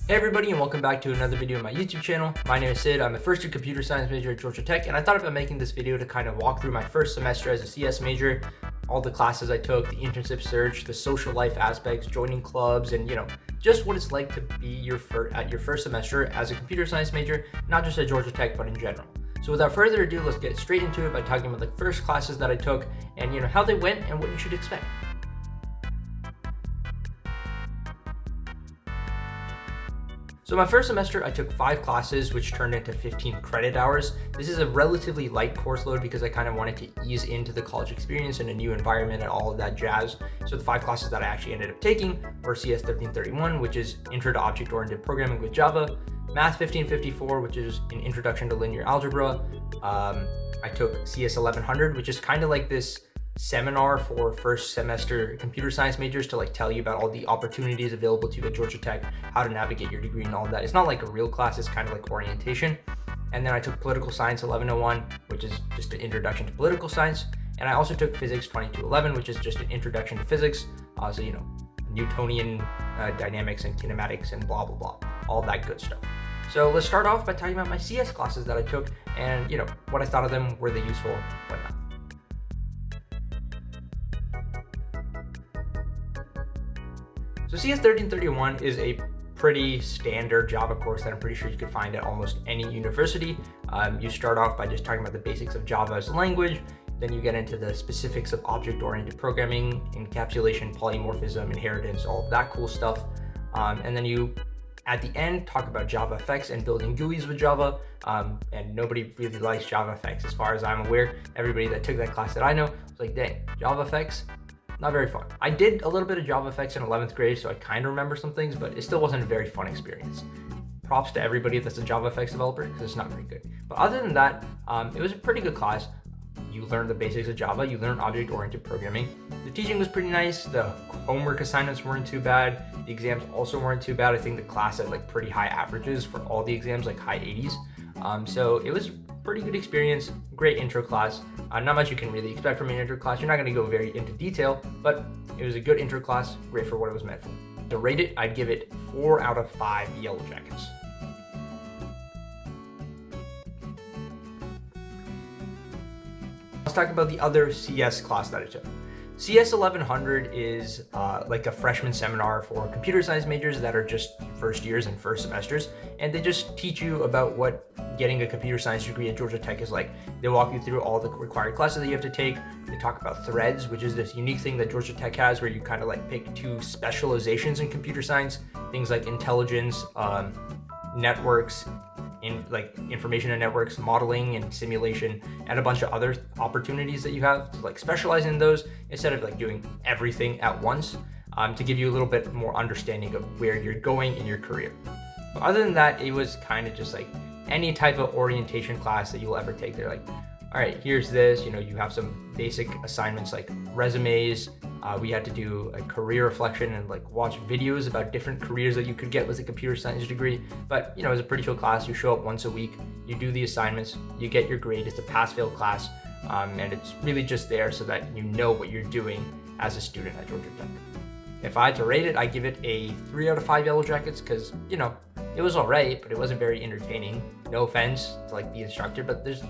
Hey everybody, and welcome back to another video on my YouTube channel. My name is Sid. I'm a first year computer science major at Georgia Tech, and I thought about making this video to kind of walk through my first semester as a CS major, all the classes I took, the internship search, the social life aspects, joining clubs, and just what it's like to be at your first semester as a computer science major, not just at Georgia Tech, but in general. So without further ado, let's get straight into it by talking about the first classes that I took and how they went and what you should expect. So my first semester, I took 5 classes, which turned into 15 credit hours. This is a relatively light course load because I kind of wanted to ease into the college experience and a new environment and all of that jazz. So the 5 classes that I actually ended up taking were CS 1331, which is Intro to Object-Oriented Programming with Java, Math 1554, which is an Introduction to Linear Algebra. I took CS 1100, which is kind of like this seminar for first semester computer science majors to tell you about all the opportunities available to you at Georgia Tech, how to navigate your degree and all of that. It's not like a real class, it's kind of like orientation. And then I took Political Science 1101, which is just an introduction to political science. And I also took Physics 2211, which is just an introduction to physics. So Newtonian dynamics and kinematics and blah, blah, blah, all that good stuff. So let's start off by talking about my CS classes that I took and what I thought of them, were they useful, whatnot. So CS 1331 is a pretty standard Java course that I'm pretty sure you could find at almost any university. You start off by just talking about the basics of Java as a language, then you get into the specifics of object-oriented programming, encapsulation, polymorphism, inheritance, all of that cool stuff. And then you, at the end, talk about JavaFX and building GUIs with Java. And nobody really likes JavaFX as far as I'm aware. Everybody that took that class that I know was like, dang, JavaFX? Not very fun. I did a little bit of JavaFX in 11th grade, so I kind of remember some things, but it still wasn't a very fun experience. Props to everybody that's a JavaFX developer, because it's not very good. But other than that, it was a pretty good class. You learned the basics of Java, you learned object-oriented programming. The teaching was pretty nice, the homework assignments weren't too bad, the exams also weren't too bad. I think the class had pretty high averages for all the exams, high 80s. So it was pretty good experience, great intro class. Not much you can really expect from an intro class. You're not going to go very into detail, but it was a good intro class, great for what it was meant for. To rate it, I'd give it 4 out of 5 yellow jackets. Let's talk about the other CS class that I took. CS 1100 is like a freshman seminar for computer science majors that are just first years and first semesters, and they just teach you about what getting a computer science degree at Georgia Tech is like. They walk you through all the required classes that you have to take. They talk about threads, which is this unique thing that Georgia Tech has where you kind of pick 2 specializations in computer science, things like intelligence, networks, information and networks, modeling and simulation, and a bunch of other opportunities that you have to specialize in those instead of doing everything at once, to give you a little bit more understanding of where you're going in your career. But other than that, it was kind of just any type of orientation class that you'll ever take. They're all right, here's this, you have some basic assignments like resumes. We had to do a career reflection and watch videos about different careers that you could get with a computer science degree. But it was a pretty chill class. You show up once a week, you do the assignments, you get your grade. It's a pass-fail class, and it's really just there so that you know what you're doing as a student at Georgia Tech. If I had to rate it, I give it a 3 out of 5 yellow jackets because it was all right, but it wasn't very entertaining. No offense to the instructor, but there's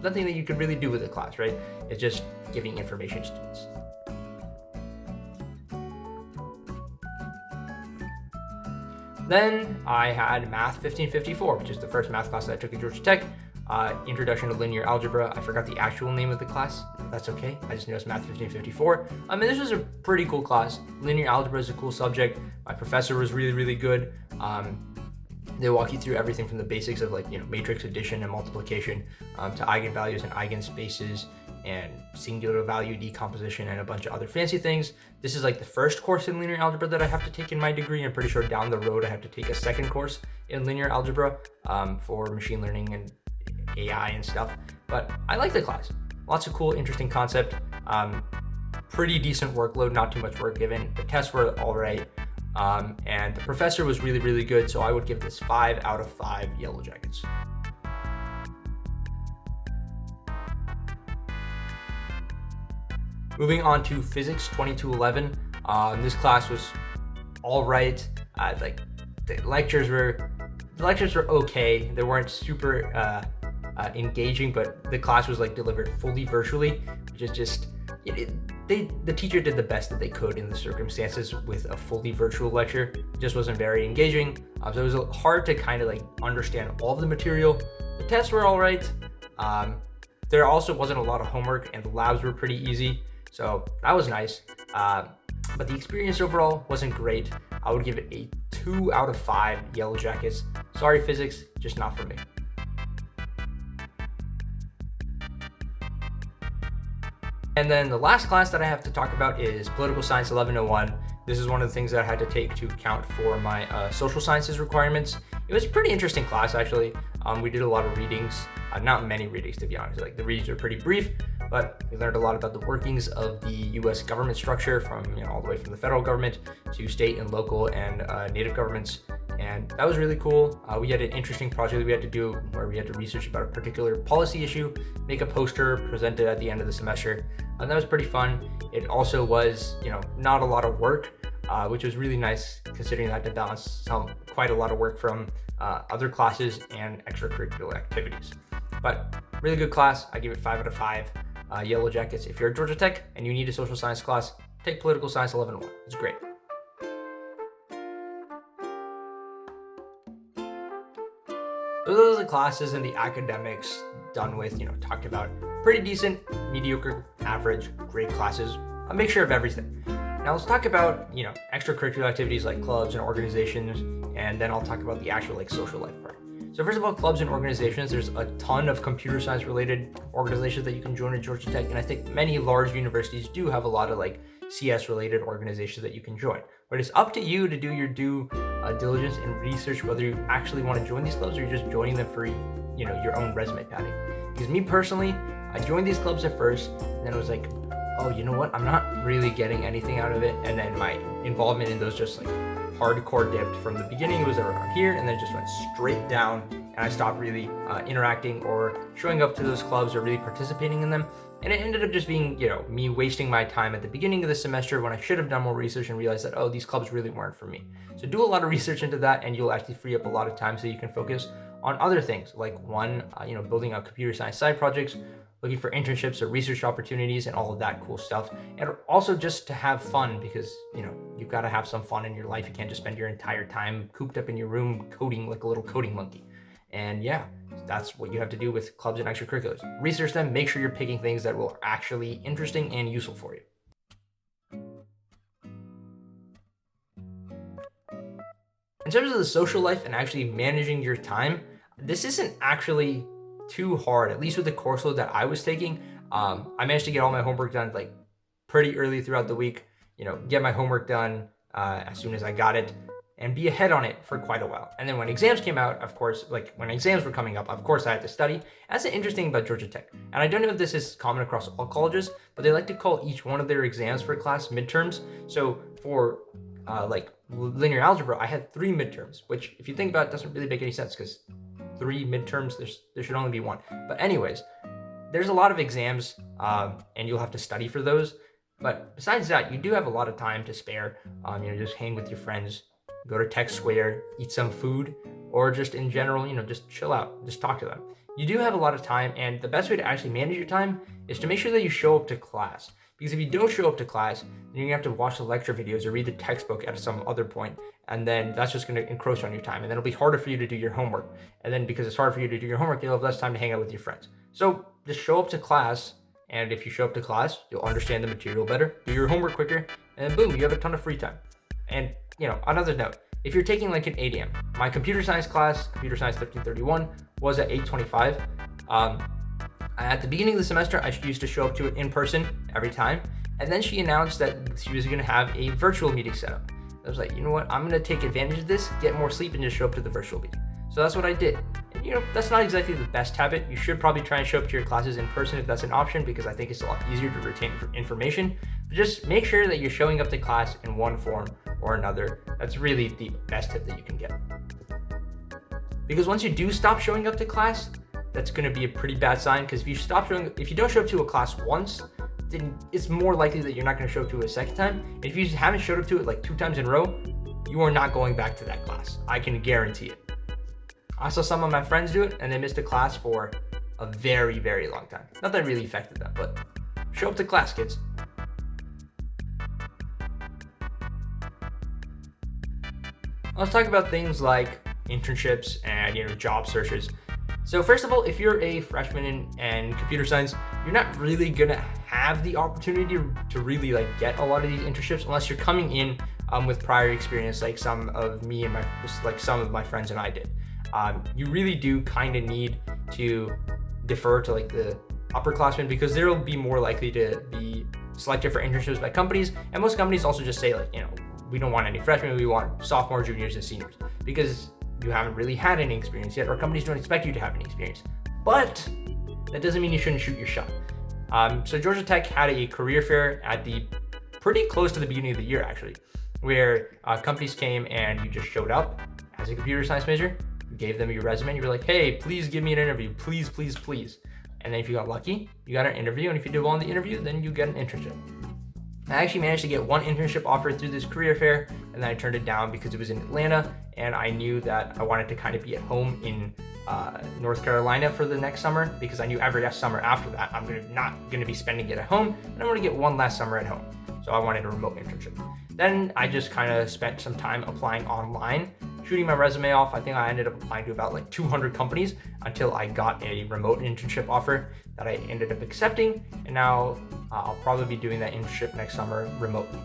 nothing that you could really do with the class, right? It's just giving information to students. Then I had Math 1554, which is the first math class that I took at Georgia Tech. Introduction to Linear Algebra. I forgot the actual name of the class. That's okay. I just know it's Math 1554. This was a pretty cool class. Linear Algebra is a cool subject. My professor was really, really good. They walk you through everything from the basics of matrix addition and multiplication, to eigenvalues and eigenspaces and singular value decomposition and a bunch of other fancy things. This is the first course in linear algebra that I have to take in my degree. I'm pretty sure down the road I have to take a second course in linear algebra for machine learning and AI and stuff. But I like the class. Lots of cool, interesting concept. Pretty decent workload, not too much work given. The tests were all right. And the professor was really, really good. So I would give this 5 out of 5 yellow jackets. Moving on to Physics 2211. This class was all right. the lectures were okay. They weren't super engaging, but the class was like delivered fully virtually, which is just the teacher did the best that they could in the circumstances with a fully virtual lecture. It just wasn't very engaging, so it was hard to kind of like understand all of the material. The tests were all right. There also wasn't a lot of homework, and the labs were pretty easy, so that was nice. But the experience overall wasn't great. I would give it a 2 out of 5 Yellow Jackets. Sorry, physics, just not for me. And then the last class that I have to talk about is Political Science 1101. This is one of the things that I had to take to account for my social sciences requirements. It was a pretty interesting class, actually. We did a lot of readings, not many readings to be honest. Like the readings were pretty brief, but we learned a lot about the workings of the U.S. government structure, from all the way from the federal government to state and local and native governments. And that was really cool. We had an interesting project that we had to do where we had to research about a particular policy issue, make a poster, present it at the end of the semester. And that was pretty fun. It also was, not a lot of work, which was really nice considering that to balance quite a lot of work from other classes and extracurricular activities. But really good class. I give it 5 out of 5 Yellow Jackets. If you're at Georgia Tech and you need a social science class, take Political Science 1101. It's great. So those are the classes and the academics done with, talked about pretty decent, mediocre, average, great classes, a mixture of everything. Now let's talk about, extracurricular activities like clubs and organizations, and then I'll talk about the actual social life part. So first of all, clubs and organizations, there's a ton of computer science related organizations that you can join at Georgia Tech, and I think many large universities do have a lot of CS related organizations that you can join. But it's up to you to do your due diligence and research whether you actually want to join these clubs or you're just joining them for your own resume padding. Because me personally, I joined these clubs at first, and then I was like, oh, you know what? I'm not really getting anything out of it. And then my involvement in those just hardcore dipped. From the beginning, it was around here, and then it just went straight down, and I stopped really interacting or showing up to those clubs or really participating in them. And it ended up just being, me wasting my time at the beginning of the semester when I should have done more research and realized that, oh, these clubs really weren't for me. So do a lot of research into that, and you'll actually free up a lot of time so you can focus on other things, like building out computer science side projects, looking for internships or research opportunities and all of that cool stuff. And also just to have fun, because, you've got to have some fun in your life. You can't just spend your entire time cooped up in your room coding like a little coding monkey. And that's what you have to do with clubs and extracurriculars. Research them, make sure you're picking things that will actually interesting and useful for you. In terms of the social life and actually managing your time, this isn't actually too hard, at least with the course load that I was taking. I managed to get all my homework done pretty early throughout the week, get my homework done as soon as I got it, and be ahead on it for quite a while. And then when exams came out, of course, when exams were coming up, of course I had to study. That's the interesting about Georgia Tech. And I don't know if this is common across all colleges, but they like to call each one of their exams for class midterms. So for linear algebra, I had 3 midterms, which if you think about it, doesn't really make any sense, because 3 midterms, there should only be 1. But anyways, there's a lot of exams, and you'll have to study for those. But besides that, you do have a lot of time to spare. Just hang with your friends, go to Tech Square, eat some food, or just in general, just chill out, just talk to them. You do have a lot of time, and the best way to actually manage your time is to make sure that you show up to class. Because if you don't show up to class, then you're gonna have to watch the lecture videos or read the textbook at some other point, and then that's just gonna encroach on your time, and then it'll be harder for you to do your homework. And then because it's hard for you to do your homework, you'll have less time to hang out with your friends. So just show up to class, and if you show up to class, you'll understand the material better, do your homework quicker, and then boom, you have a ton of free time. And another note, if you're taking an 8 a.m., my computer science class, Computer Science 1331, was at 8:25. At the beginning of the semester, I used to show up to it in person every time. And then she announced that she was going to have a virtual meeting set up. I was like, you know what? I'm going to take advantage of this, get more sleep, and just show up to the virtual meeting. So that's what I did. And that's not exactly the best habit. You should probably try and show up to your classes in person if that's an option, because I think it's a lot easier to retain information. But just make sure that you're showing up to class in one form or another. That's really the best tip that you can get. Because once you do stop showing up to class, that's going to be a pretty bad sign, because if you don't show up to a class once, then it's more likely that you're not going to show up to it a second time. And if you haven't showed up to it 2 times in a row, you are not going back to that class. I can guarantee it. I saw some of my friends do it and they missed a class for a very, very long time. Not that it really affected them, but show up to class, kids. Let's talk about things like internships and job searches. So first of all, if you're a freshman in computer science, you're not really gonna have the opportunity to really get a lot of these internships unless you're coming in with prior experience, like some of my friends and I did. You really do kind of need to defer to the upperclassmen because they'll be more likely to be selected for internships by companies, and most companies also just say we don't want any freshmen, we want sophomores, juniors, and seniors because you haven't really had any experience yet, or companies don't expect you to have any experience. But that doesn't mean you shouldn't shoot your shot. So Georgia Tech had a career fair at pretty close to the beginning of the year actually, where companies came and you just showed up as a computer science major, you gave them your resume, and you were like, hey, please give me an interview, please, please, please. And then if you got lucky, you got an interview, and if you did well on the interview, then you get an internship. I actually managed to get one internship offer through this career fair, and then I turned it down because it was in Atlanta, and I knew that I wanted to kind of be at home in North Carolina for the next summer, because I knew every summer after that I'm not going to be spending it at home, and I'm going to get one last summer at home. So I wanted a remote internship. Then I just kind of spent some time applying online, shooting my resume off. I think I ended up applying to about 200 companies until I got a remote internship offer that I ended up accepting, and now I'll probably be doing that internship next summer remotely.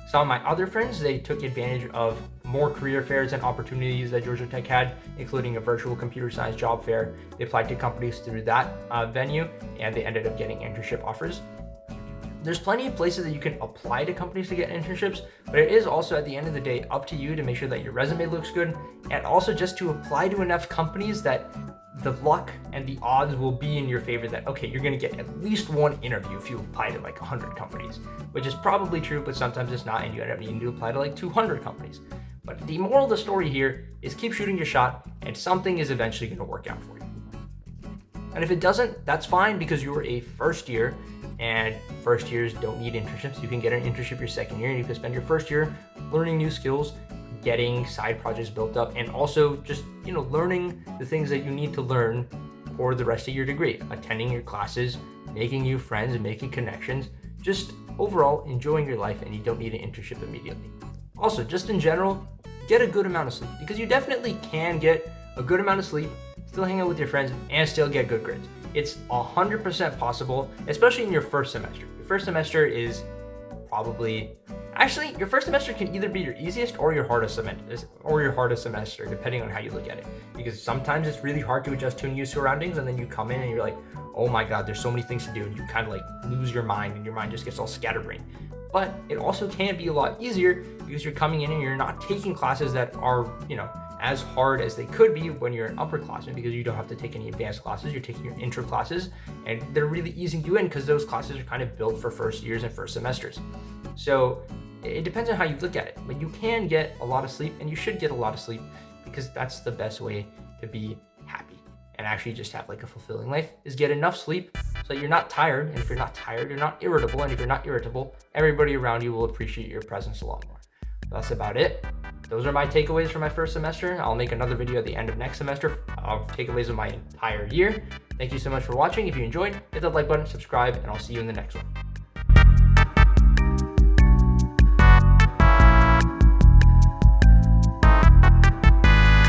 Some of my other friends, they took advantage of more career fairs and opportunities that Georgia Tech had, including a virtual computer science job fair. They applied to companies through that venue, and they ended up getting internship offers. There's plenty of places that you can apply to companies to get internships, but it is also at the end of the day up to you to make sure that your resume looks good, and also just to apply to enough companies that the luck and the odds will be in your favor that, okay, you're gonna get at least one interview if you apply to 100 companies, which is probably true, but sometimes it's not, and you end up needing to apply to 200 companies. But the moral of the story here is keep shooting your shot, and something is eventually gonna work out for you. And if it doesn't, that's fine, because you're a first year, and first years don't need internships. You can get an internship your second year, and you can spend your first year learning new skills, getting side projects built up, and also just learning the things that you need to learn for the rest of your degree, attending your classes, making new friends, and making connections, just overall enjoying your life, and you don't need an internship immediately. Also, just in general, get a good amount of sleep, because you definitely can get a good amount of sleep, still hang out with your friends, and still get good grades. It's 100% possible, especially in your first semester. Your first semester is your first semester can either be your easiest or your hardest semester, depending on how you look at it. Because sometimes it's really hard to adjust to new surroundings, and then you come in and you're like, oh my God, there's so many things to do, and you kind of lose your mind, and your mind just gets all scatterbrained. But it also can be a lot easier because you're coming in and you're not taking classes that are, as hard as they could be when you're an upperclassman, because you don't have to take any advanced classes. You're taking your intro classes, and they're really easing you in because those classes are kind of built for first years and first semesters. So it depends on how you look at it, but you can get a lot of sleep, and you should get a lot of sleep, because that's the best way to be happy and actually just have a fulfilling life, is get enough sleep so that you're not tired. And if you're not tired, you're not irritable. And if you're not irritable, everybody around you will appreciate your presence a lot more. That's about it. Those are my takeaways from my first semester. I'll make another video at the end of next semester of takeaways of my entire year. Thank you so much for watching. If you enjoyed, hit that like button, subscribe, and I'll see you in the next one.